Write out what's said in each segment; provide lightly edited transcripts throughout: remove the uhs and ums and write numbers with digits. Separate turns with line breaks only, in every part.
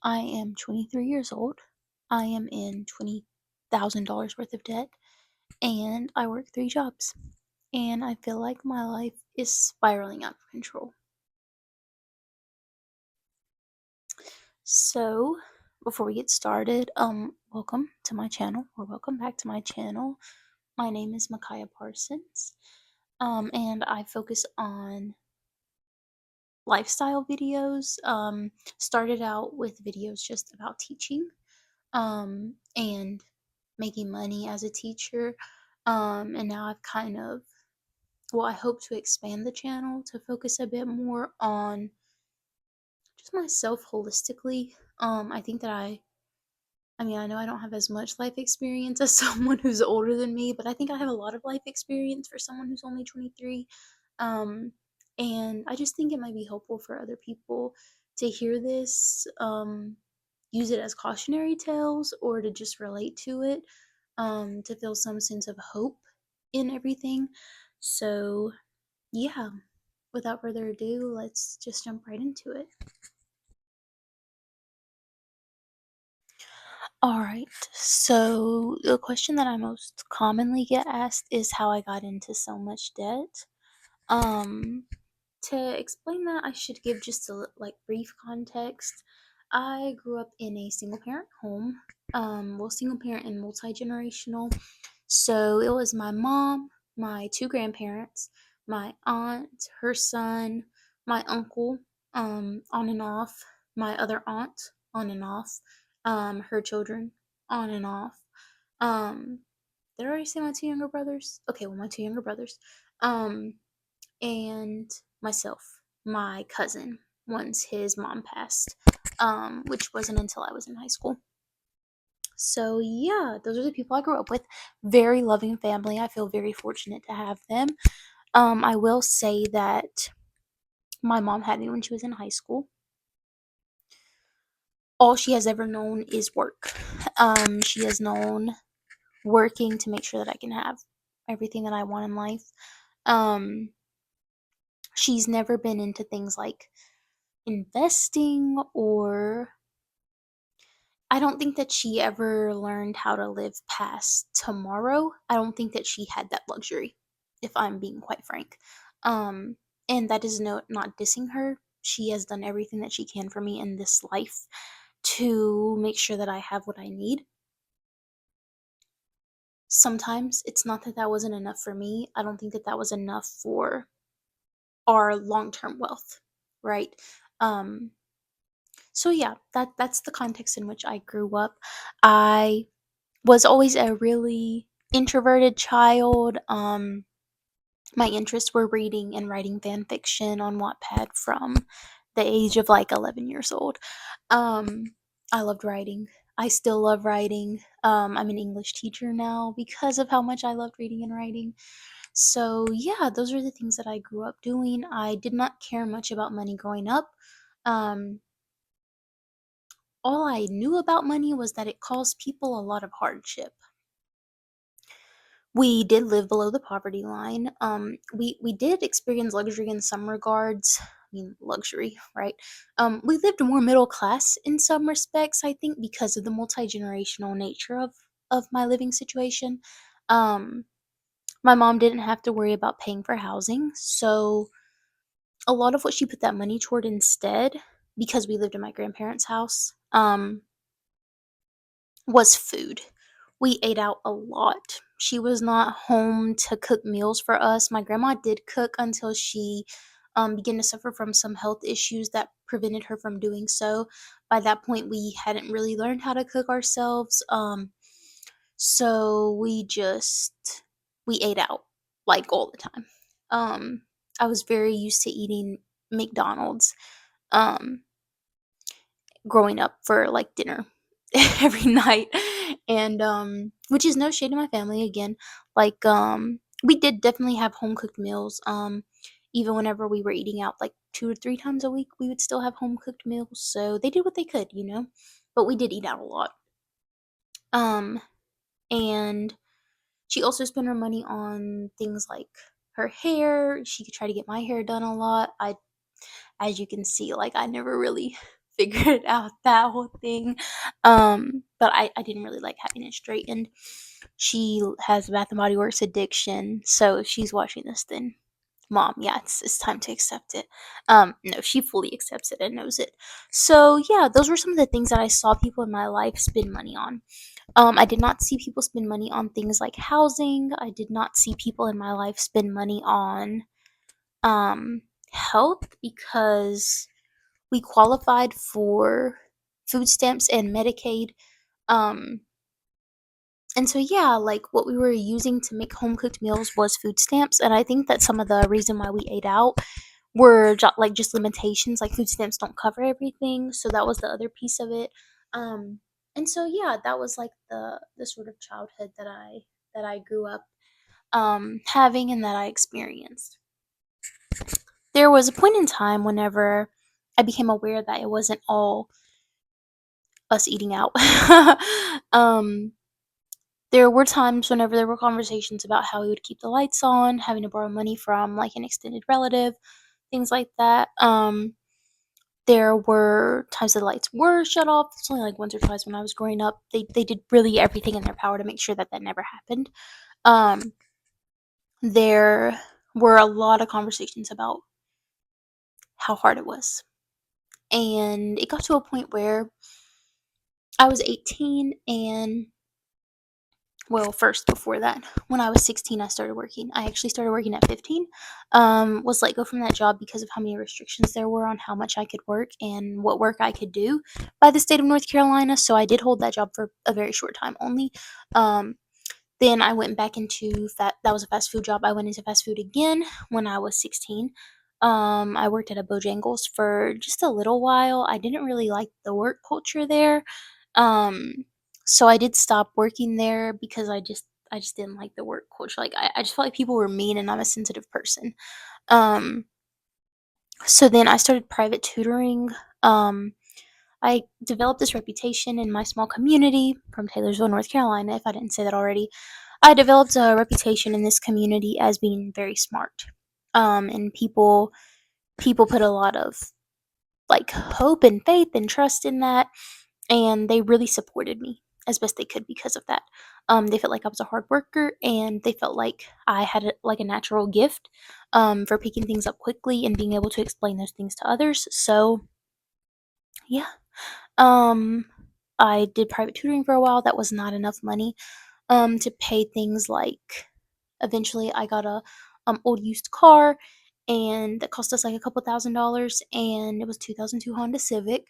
I am 23 years old. I am in $20,000 worth of debt, and I work 3 jobs. And I feel like my life is spiraling out of control. So, before we get started, welcome to my channel, or welcome back to my channel. My name is Micaiah Parsons, and I focus on lifestyle videos. Started out with videos just about teaching, and making money as a teacher. And now I've I hope to expand the channel to focus a bit more on just myself holistically. I think that I know I don't have as much life experience as someone who's older than me, but I think I have a lot of life experience for someone who's only 23. Um, and I just think it might be helpful for other people to hear this, use it as cautionary tales, or to just relate to it, to feel some sense of hope in everything. So, yeah, without further ado, let's just jump right into it. All right. So the question that I most commonly get asked is how I got into so much debt. Um, to explain that, I should give just a brief context. I grew up in a single parent home. Single parent and multi-generational. So it was my mom, my two grandparents, my aunt, her son, my uncle, on and off, my other aunt, on and off, her children, on and off. Um, did I already say my two younger brothers? Okay, well, my two younger brothers, and myself, my cousin, once his mom passed, which wasn't until I was in high school. So, yeah, those are the people I grew up with. Very loving family. I feel very fortunate to have them. I will say that my mom had me when she was in high school. All she has ever known is work. She has known working to make sure that I can have everything that I want in life. Um, she's never been into things like investing, or I don't think that she ever learned how to live past tomorrow. I don't think that she had that luxury, if I'm being quite frank. Um, and that is not dissing her. She has done everything that she can for me in this life to make sure that I have what I need. Sometimes it's not that that wasn't enough for me. I don't think that that was enough for our long-term wealth, right? Um, so yeah, that's the context in which I grew up. I was always a really introverted child. My interests were reading and writing fan fiction on Wattpad from the age of 11 years old. Um, I loved writing. I still love writing. I'm an English teacher now because of how much I loved reading and writing. So, yeah, those are the things that I grew up doing. I did not care much about money growing up. Um, all I knew about money was that it caused people a lot of hardship. We did live below the poverty line. We did experience luxury in some regards. I mean, luxury, right? We lived more middle class in some respects, I think, because of the multi-generational nature of my living situation. Um, my mom didn't have to worry about paying for housing, so a lot of what she put that money toward instead, because we lived in my grandparents' house, was food. We ate out a lot. She was not home to cook meals for us. My grandma did cook until she began to suffer from some health issues that prevented her from doing so. By that point, we hadn't really learned how to cook ourselves. So we ate out all the time. Um, I was very used to eating McDonald's. Um, Growing up for dinner every night, and which is no shade to my family. Again, we did definitely have home cooked meals. Even whenever we were eating out 2 or 3 times a week, we would still have home cooked meals, so they did what they could, but we did eat out a lot. um and she also spent her money on things like her hair. She could try to get my hair done a lot. As you can see, I never really figured out that whole thing. But I didn't really like having it straightened. She has Bath and Body Works addiction, so if she's watching this, then mom, yeah, it's time to accept it. No, she fully accepts it and knows it. So yeah, those were some of the things that I saw people in my life spend money on. I did not see people spend money on things like housing. I did not see people in my life spend money on health because we qualified for food stamps and Medicaid. Um, and so yeah, like what we were using to make home cooked meals was food stamps, and I think that some of the reason why we ate out were like just limitations. Like food stamps don't cover everything, so that was the other piece of it. Um, and so yeah, that was like the sort of childhood that I grew up having and that I experienced. There was a point in time whenever I became aware that it wasn't all us eating out. um, there were times whenever there were conversations about how we would keep the lights on, having to borrow money from like an extended relative, things like that. There were times the lights were shut off. It's only like once or twice when I was growing up. They did really everything in their power to make sure that that never happened. Um, there were a lot of conversations about how hard it was. And it got to a point where I was 18 and well, first before that, when I was 16, I started working. I actually started working at 15. Was let go from that job because of how many restrictions there were on how much I could work and what work I could do by the state of North Carolina. So I did hold that job for a very short time only. Um, then I went back into that was a fast food job. I went into fast food again when I was 16. I worked at a Bojangles for just a little while. I didn't really like the work culture there. Um, so I did stop working there because I just didn't like the work culture. Like I just felt like people were mean and I'm a sensitive person. Um, so then I started private tutoring. Um, I developed this reputation in my small community from Taylorsville, North Carolina, if I didn't say that already. I developed a reputation in this community as being very smart. And people put a lot of like hope and faith and trust in that, and they really supported me as best they could because of that. They felt like I was a hard worker, and they felt like I had like a natural gift for picking things up quickly and being able to explain those things to others. So yeah, um, I did private tutoring for a while. That was not enough money to pay things like eventually I got a old used car and that cost us like a couple $1,000s and it was 2002 Honda Civic.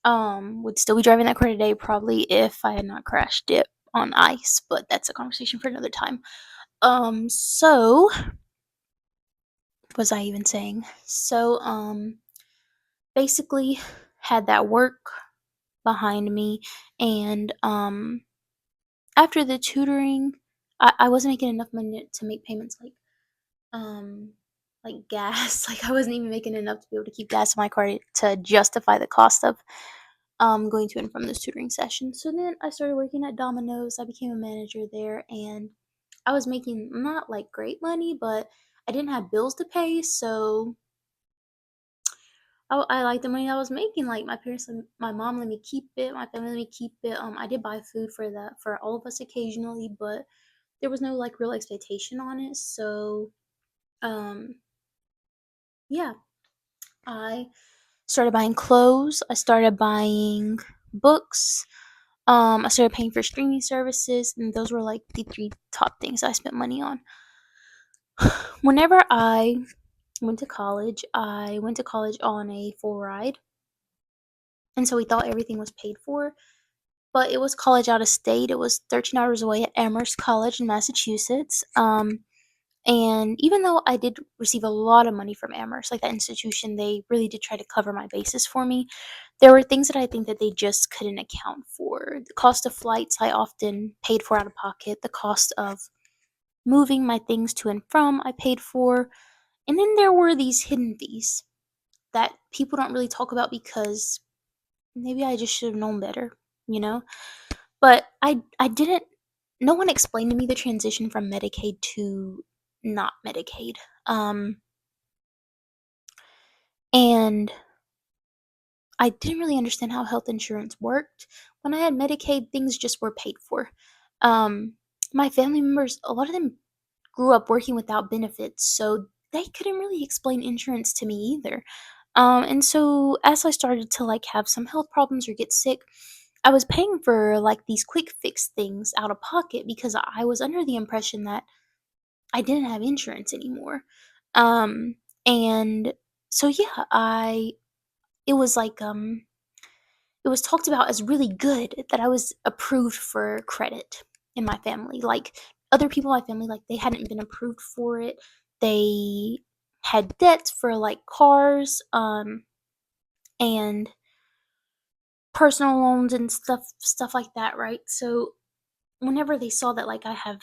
Would still be driving that car today probably if I had not crashed it on ice, but that's a conversation for another time. So what was I even saying? So basically had that work behind me and after the tutoring I wasn't making enough money to make payments um like gas. Like I wasn't even making enough to be able to keep gas in my car to justify the cost of going to and from those tutoring sessions. So then I started working at Domino's. I became a manager there and I was making not like great money, but I didn't have bills to pay, so I liked the money I was making. Like my mom let me keep it, my family let me keep it. I did buy food for that for all of us occasionally, but there was no like real expectation on it. So um yeah, I started buying clothes. I started buying books. I started paying for streaming services, and those were like the three top things I spent money on. Whenever I went to college on a full ride, and so we thought everything was paid for. But it was college out of state. It was 13 hours away at Amherst College in Massachusetts. And even though I did receive a lot of money from Amherst, like that institution, they really did try to cover my bases for me. There were things that I think that they just couldn't account for. The cost of flights I often paid for out of pocket. The cost of moving my things to and from I paid for. And then there were these hidden fees that people don't really talk about because maybe I just should have known better, you know? But I didn't no one explained to me the transition from Medicaid to not Medicaid. Um, and I didn't really understand how health insurance worked. When I had Medicaid, things just were paid for. Um, my family members, a lot of them grew up working without benefits, so they couldn't really explain insurance to me either. And so as I started to like have some health problems or get sick, I was paying for like these quick fix things out of pocket because I was under the impression that I didn't have insurance anymore. Um, and so yeah, I it was like it was talked about as really good that I was approved for credit in my family. Like other people in my family, like they hadn't been approved for it. They had debts for like cars, and personal loans and stuff like that, right? So whenever they saw that like I have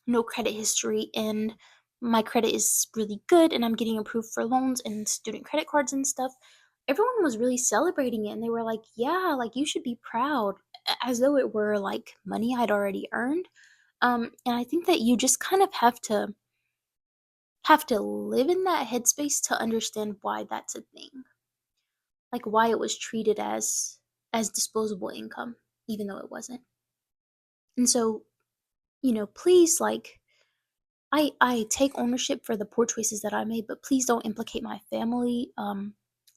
no credit history and my credit is really good and I'm getting approved for loans and student credit cards and stuff, everyone was really celebrating it and they were like, "Yeah, like you should be proud," as though it were like money I'd already earned. And I think that you just kind of have to live in that headspace to understand why that's a thing. Like why it was treated as disposable income even though it wasn't. And so, please like I take ownership for the poor choices that I made, but please don't implicate my family,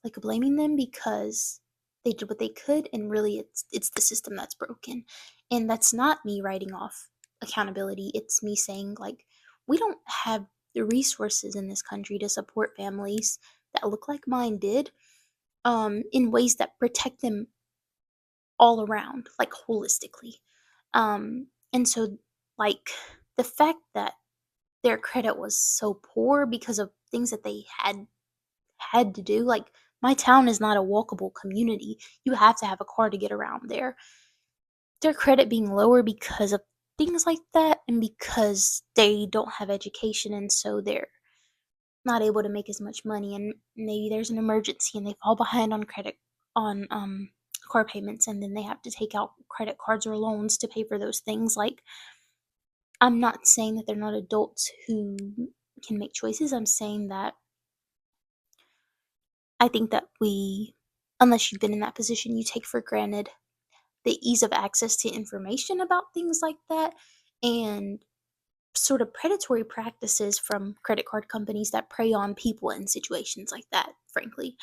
like blaming them because they did what they could, and really it's the system that's broken, and that's not me writing off accountability. It's me saying like we don't have the resources in this country to support families that look like mine did, in ways that protect them all around, like holistically, and so like the fact that their credit was so poor because of things that they had to do. Like my town is not a walkable community. You have to have a car to get around there. Their credit being lower because of things like that and because they don't have education and so they're not able to make as much money and maybe there's an emergency and they fall behind on credit on car payments and then they have to take out credit cards or loans to pay for those things. Like I'm not saying that they're not adults who can make choices. I'm saying that I think that unless you've been in that position, you take for granted the ease of access to information about things like that and sort of predatory practices from credit card companies that prey on people in situations like that, frankly.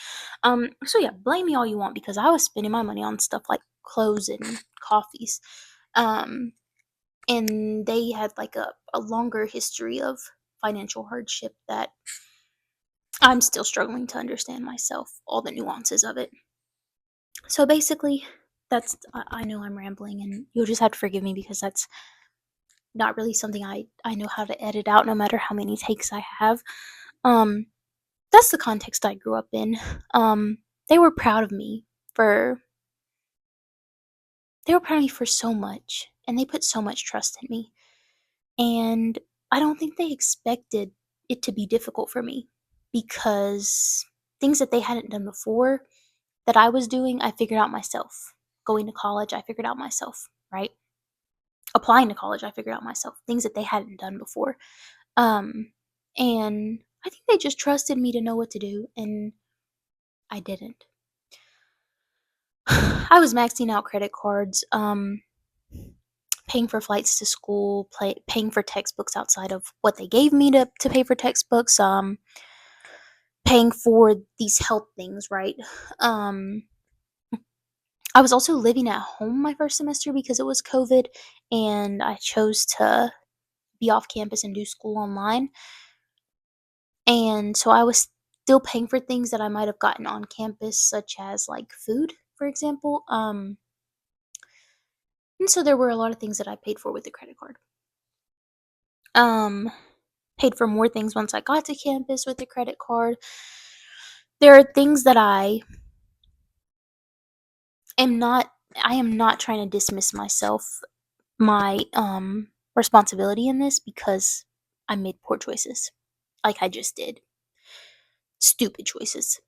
So yeah, blame me all you want because I was spending my money on stuff like clothes and coffees. Um, and they had like a longer history of financial hardship that I'm still struggling to understand myself, all the nuances of it. So basically, I know I'm rambling, and you'll just have to forgive me because that's not really something I know how to edit out, no matter how many takes I have. Um, that's the context I grew up in. Um, they were proud of me for they were proud of me for so much, and they put so much trust in me. And I don't think they expected it to be difficult for me because things that they hadn't done before that I was doing, I figured out myself. Going to college, I figured out myself, right? Applying to college, I figured out myself. Things that they hadn't done before. Um, and I think they just trusted me to know what to do, and I didn't. I was maxing out credit cards, paying for flights to school, paying for textbooks outside of what they gave me to pay for textbooks, paying for these health things, right? Um, I was also living at home my first semester because it was COVID, and I chose to be off campus and do school online. And so I was still paying for things that I might have gotten on campus, such as like food, for example. And so there were a lot of things that I paid for with the credit card. Um, Paid for more things once I got to campus with the credit card. There are things that am not I am not trying to dismiss my responsibility in this because I made poor choices. Like I just did. Stupid choices.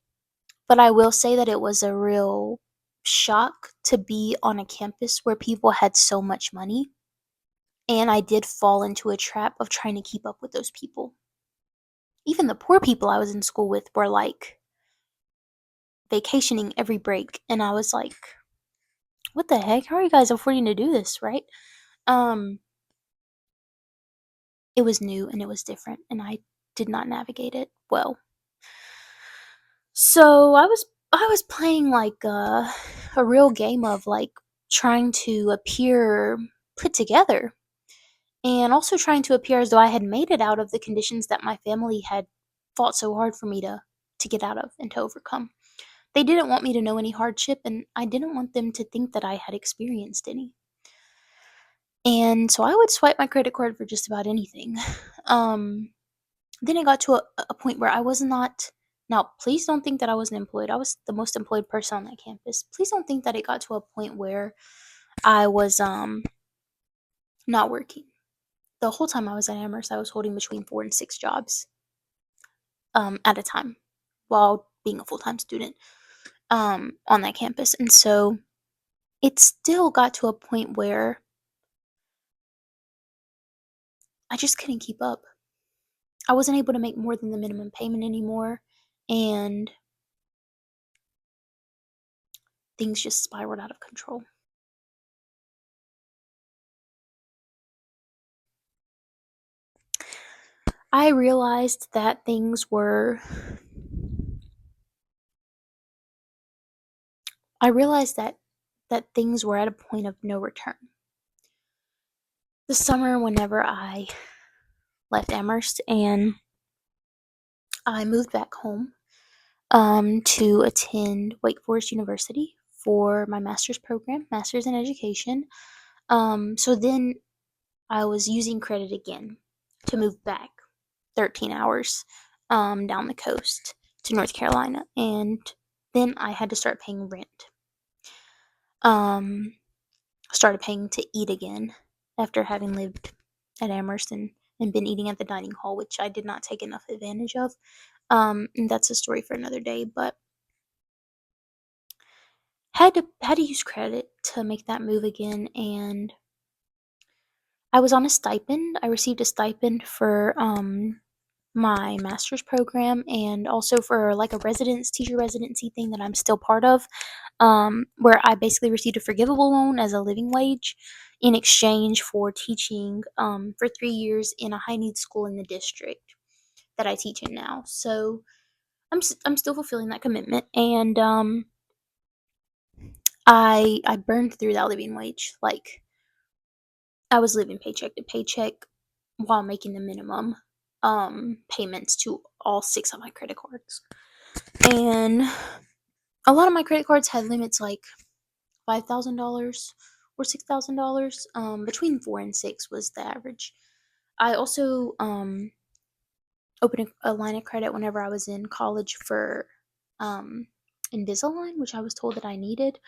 But I will say that it was a real shock to be on a campus where people had so much money. And I did fall into a trap of trying to keep up with those people. Even the poor people I was in school with were like vacationing every break, and I was like, "What the heck? How are you guys affording to do this?" Right? Um, it was new and it was different, and I did not navigate it well. So I was playing like a real game of like trying to appear put together, and also trying to appear as though I had made it out of the conditions that my family had fought so hard for me to get out of and to overcome. They didn't want me to know any hardship, and I didn't want them to think that I had experienced any. And so I would swipe my credit card for just about anything. Um, then it got to a point where I was not. Now, please don't think that I wasn't employed. I was the most employed person on that campus. Please don't think that it got to a point where I was not working. The whole time I was at Amherst, I was holding between 4 and 6 jobs at a time while being a full time student on that campus. And so it still got to a point where I just couldn't keep up. I wasn't able to make more than the minimum payment anymore, and things just spiraled out of control. I realized that things were I realized that things were at a point of no return. The summer whenever I left Amherst and I moved back home to attend Wake Forest University for my master's program, master's in education. So then I was using credit again to move back 13 hours down the coast to North Carolina, and then I had to start paying rent. Um, Started paying to eat again after having lived at Amherst and been eating at the dining hall, which I did not take enough advantage of. And that's a story for another day, but had to use credit to make that move again, and I was on a stipend. I received a stipend for my master's program, and also for like a teacher residency thing that I'm still part of, where I basically received a forgivable loan as a living wage in exchange for teaching for 3 years in a high needs school in the district that I teach in now. So I'm still fulfilling that commitment, and I burned through that living wage. Like, I was living paycheck to paycheck while making the minimum payments to all 6 of my credit cards. And a lot of my credit cards had limits like $5,000 or $6,000. Between 4 and 6 was the average. I also opened a line of credit whenever I was in college for um, Invisalign, which I was told that I needed,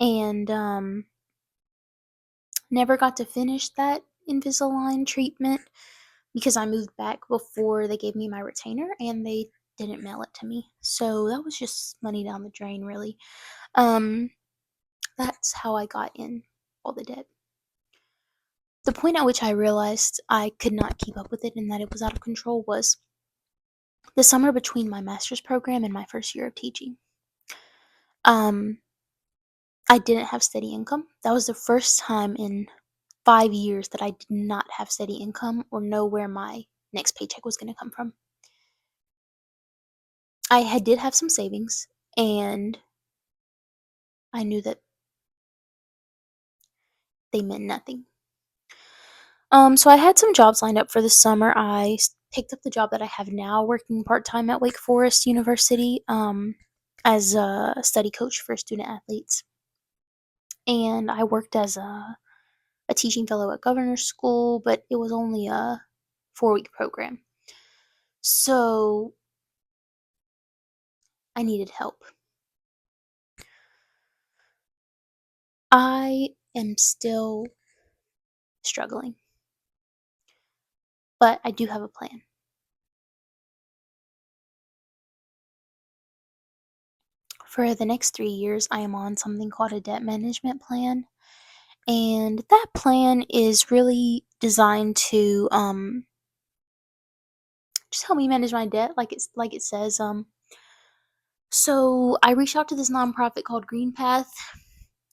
and never got to finish that Invisalign treatment because I moved back before they gave me my retainer, and they didn't mail it to me. So that was just money down the drain, really. Um, that's how I got in all the debt. The point at which I realized I could not keep up with it and that it was out of control was the summer between my master's program and my first year of teaching. Um, I didn't have steady income. That was the first time in 5 years that I did not have steady income or know where my next paycheck was going to come from. Did have some savings, and I knew that they meant nothing. So I had some jobs lined up for the summer. Picked up the job that I have now, working part time at Wake Forest University as a study coach for student athletes. And I worked as a teaching fellow at Governor's School, but it was only a 4-week program. So I needed help. I am still struggling, but I do have a plan. For the next 3 years, I am on something called a debt management plan. And that plan is really designed to just help me manage my debt, like it says. So I reached out to this nonprofit called Green Path,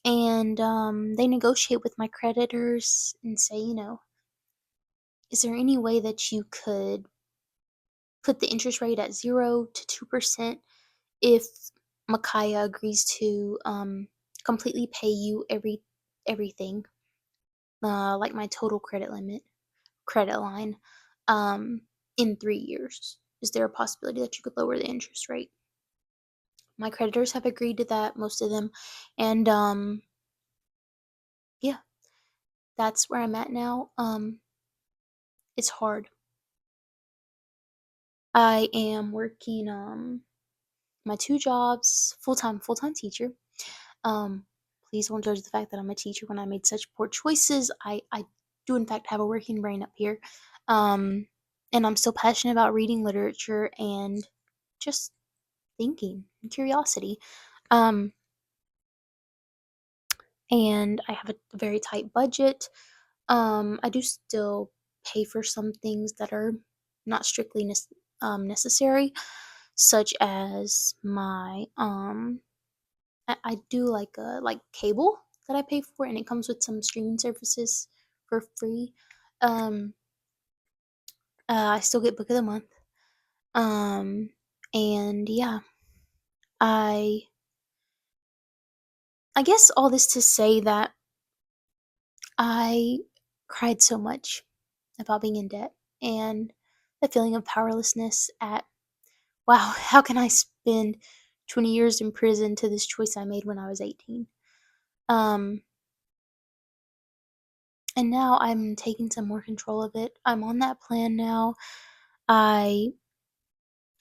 and they negotiate with my creditors and say, is there any way that you could put the interest rate at 0 to 2% if Micaiah agrees to completely pay you everything, like my total credit line, um, in 3 years? Is there a possibility that you could lower the interest rate? My creditors have agreed to that, most of them, and yeah, that's where I'm at now. It's hard. I am working my two jobs, full-time teacher. Um, Please don't judge the fact that I'm a teacher when I made such poor choices. I do in fact have a working brain up here. Um, and I'm still passionate about reading literature and just thinking and curiosity. Um, and I have a very tight budget. I do still pay for some things that are not strictly necessary, such as my I do like cable that I pay for, and it comes with some streaming services for free. Um, I still get book of the month. Um, and yeah, I I guess all this to say that I cried so much about being in debt and the feeling of powerlessness at, wow, how can I spend 20 years in prison to this choice I made when I was 18? Um, and now I'm taking some more control of it. I'm on that plan now. I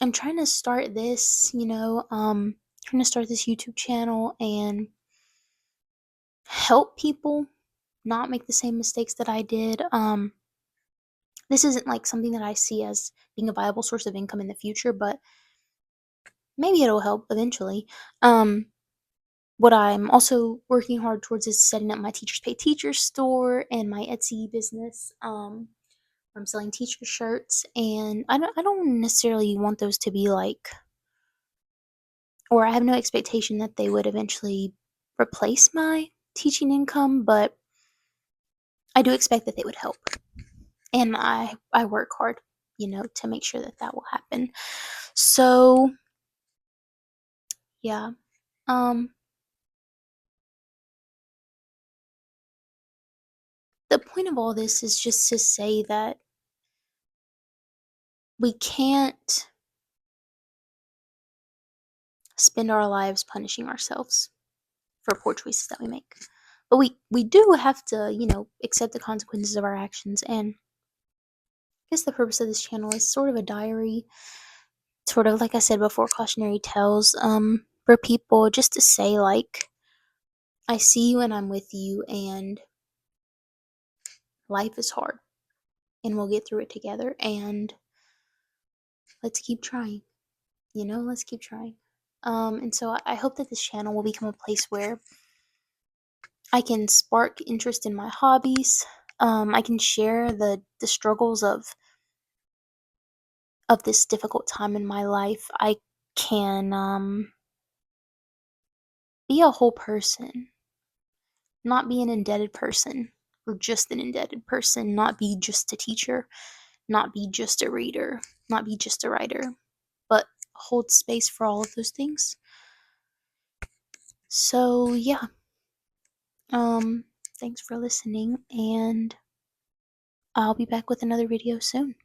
am trying to start this, trying to start this YouTube channel and help people not make the same mistakes that I did. This isn't like something that I see as being a viable source of income in the future, but maybe it'll help eventually. Um, what I'm also working hard towards is setting up my Teachers Pay Teachers store and my Etsy business. I'm selling teacher shirts, and I don't necessarily want those to be like, or I have no expectation that they would eventually replace my teaching income, but I do expect that they would help. And I work hard, to make sure that that will happen. So, yeah. Um the point of all this is just to say that we can't spend our lives punishing ourselves for poor choices that we make. But we do have to, accept the consequences of our actions. And I guess the purpose of this channel is sort of a diary, sort of like I said before, cautionary tales, for people, just to say, like, I see you and I'm with you, and life is hard, and we'll get through it together, and let's keep trying. Let's keep trying. And so I hope that this channel will become a place where I can spark interest in my hobbies. I can share the struggles of this difficult time in my life. I can be a whole person, not be an indebted person, or just an indebted person, not be just a teacher, not be just a reader, not be just a writer, but hold space for all of those things. So yeah, thanks for listening, and I'll be back with another video soon.